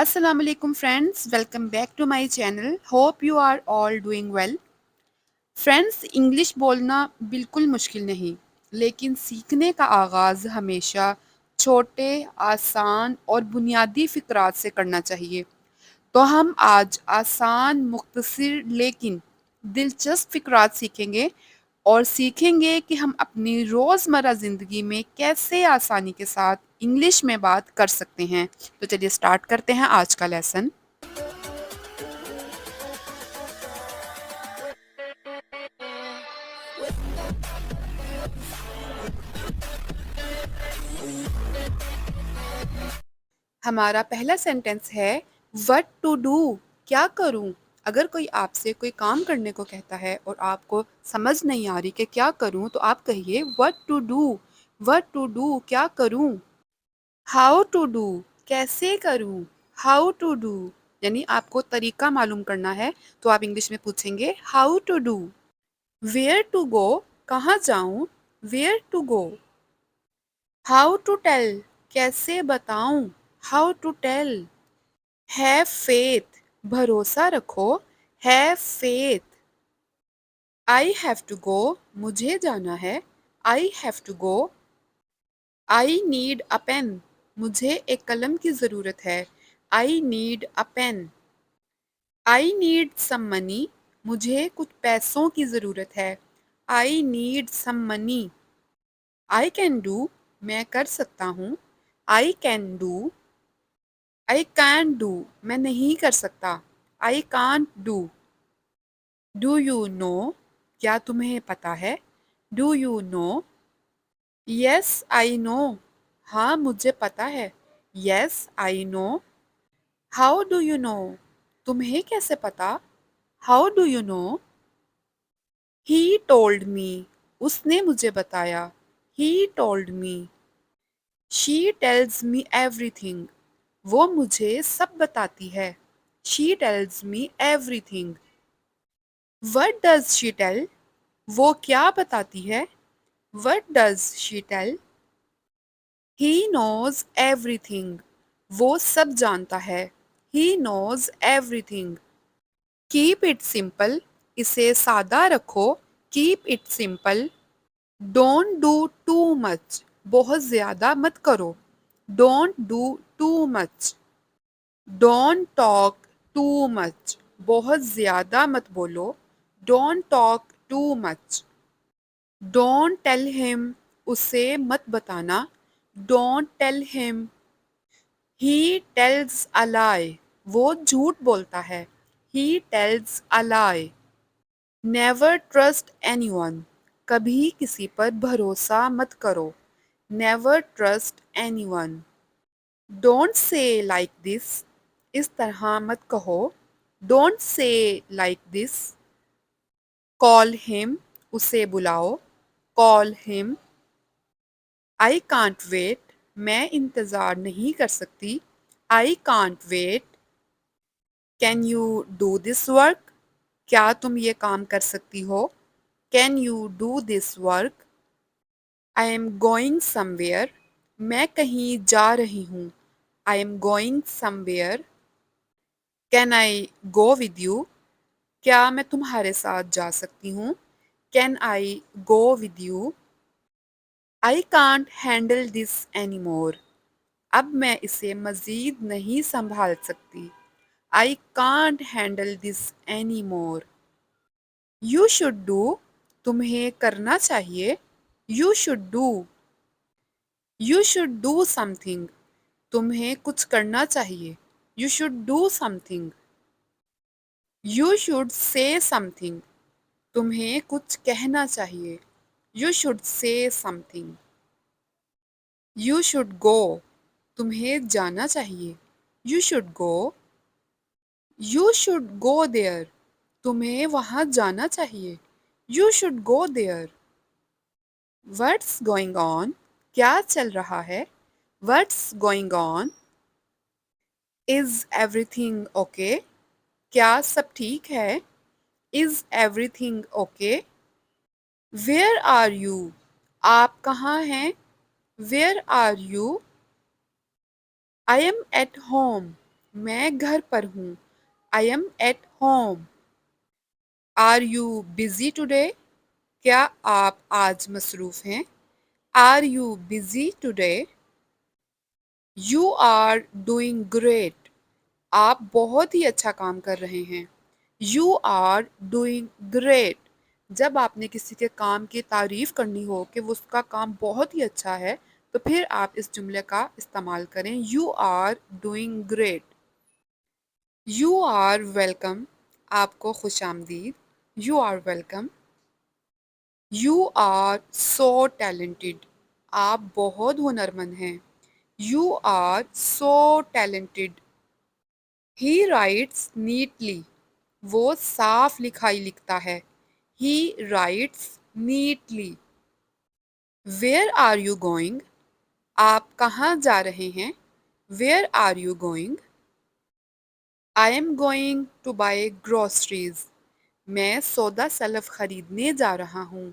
Assalamu alaikum friends, welcome back to my channel. Hope you are all doing well. Friends, English बोलना बिल्कुल मुश्किल नहीं, लेकिन सीखने का आगाज़ हमेशा छोटे, आसान और बुनियादी फ़िक्रात से करना चाहिए। तो हम आज आसान, मुख्तसर लेकिन दिलचस्प फ़िक्रात सीखेंगे और सीखेंगे कि हम अपनी रोज़मर्रा ज़िंदगी में कैसे आसानी के साथ इंग्लिश में बात कर सकते हैं। तो चलिए स्टार्ट करते हैं आज का लेसन। हमारा पहला सेंटेंस है व्हाट टू डू, क्या करूं। अगर कोई आपसे कोई काम करने को कहता है और आपको समझ नहीं आ रही कि क्या करूं, तो आप कहिए what to do. What to do, क्या करूं। हाउ टू डू, कैसे करूं। हाउ टू डू यानी आपको तरीका मालूम करना है, तो आप इंग्लिश में पूछेंगे how to do. Where to go, कहाँ जाऊं। Where to go. How to tell, कैसे बताऊं। How to tell. Have faith, भरोसा रखो। Have faith. I have to go, मुझे जाना है। I have to go. I need a pen, मुझे एक कलम की ज़रूरत है। I need a pen. I need some money, मुझे कुछ पैसों की ज़रूरत है। I need some money. I can do, मैं कर सकता हूँ। I can do. I can do, मैं नहीं कर सकता। I can't do. Do you know, क्या तुम्हें पता है। Do you know. Yes I know, हाँ मुझे पता है। Yes I know. How do you know, तुम्हें कैसे पता। How do you know. He told me, उसने मुझे बताया। He told me. She tells me everything, वो मुझे सब बताती है। She tells me everything. What does she tell, वो क्या बताती है। What does she tell? He knows everything. वो सब जानता है। He knows everything. Keep it simple. इसे सादा रखो। Keep it simple. Don't do too much. बहुत ज़्यादा मत करो। Don't do too much. Don't talk too much. बहुत ज़्यादा मत बोलो। Don't talk too much. Don't tell him, उसे मत बताना। Don't tell him. He tells a lie, वो झूठ बोलता है। He tells a lie. Never trust anyone, कभी किसी पर भरोसा मत करो। Never trust anyone. Don't say like this, इस तरह मत कहो। Don't say like this. Call him, उसे बुलाओ। Call him. I can't wait, मैं इंतज़ार नहीं कर सकती। I can't wait. Can you do this work, क्या तुम ये काम कर सकती हो। Can you do this work. I am going somewhere, मैं कहीं जा रही हूँ। I am going somewhere. Can I go with you, क्या मैं तुम्हारे साथ जा सकती हूँ। Can I go with you. I can't handle this any मोर, अब मैं इसे मज़ीद नहीं संभाल सकती। I can't handle this any more. You should do, तुम्हें करना चाहिए। You should do. You should do something, तुम्हें कुछ करना चाहिए। You should do something. You should say something, तुम्हें कुछ कहना चाहिए। You should say something. You should go, तुम्हें जाना चाहिए। You should go. You should go there, तुम्हें वहाँ जाना चाहिए। You should go there. What's going on, क्या चल रहा है। What's going on. Is everything okay, क्या सब ठीक है। Is everything okay. Where are you, आप कहाँ हैं। Where are you. I am at home, मैं घर पर हूँ। I am at home. Are you busy today? क्या आप आज मसरूफ़ हैं? Are you busy today? You are doing great. आप बहुत ही अच्छा काम कर रहे हैं। You are doing great. जब आपने किसी के काम की तारीफ़ करनी हो कि वो उसका काम बहुत ही अच्छा है, तो फिर आप इस जुमले का इस्तेमाल करें, you are doing great. You are welcome. आपको खुशामदीद। You are welcome. You are so talented. आप बहुत हुनरमंद हैं। You are so talented. He writes neatly. वो साफ लिखाई लिखता है। He writes neatly. Where are you going? आप कहाँ जा रहे हैं? Where are you going? I am going to buy groceries. मैं सौदा सलफ खरीदने जा रहा हूँ।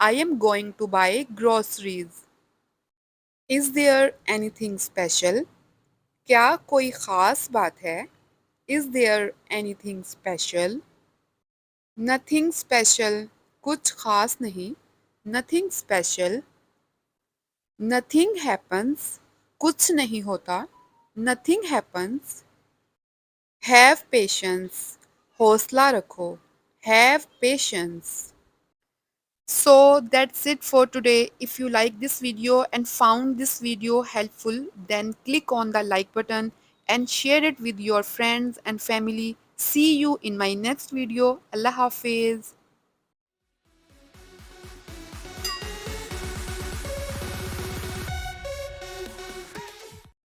I am going to buy groceries. Is there anything special? क्या कोई ख़ास बात है? Is there anything special? Nothing special. कुछ ख़ास नहीं। Nothing special. Nothing happens. कुछ नहीं होता। Nothing happens. Have patience. हौसला रखो। Have patience. So that's it for today. If you like this video and found this video helpful, then click on the like button and share it with your friends and family. See you in my next video. Allah Hafiz.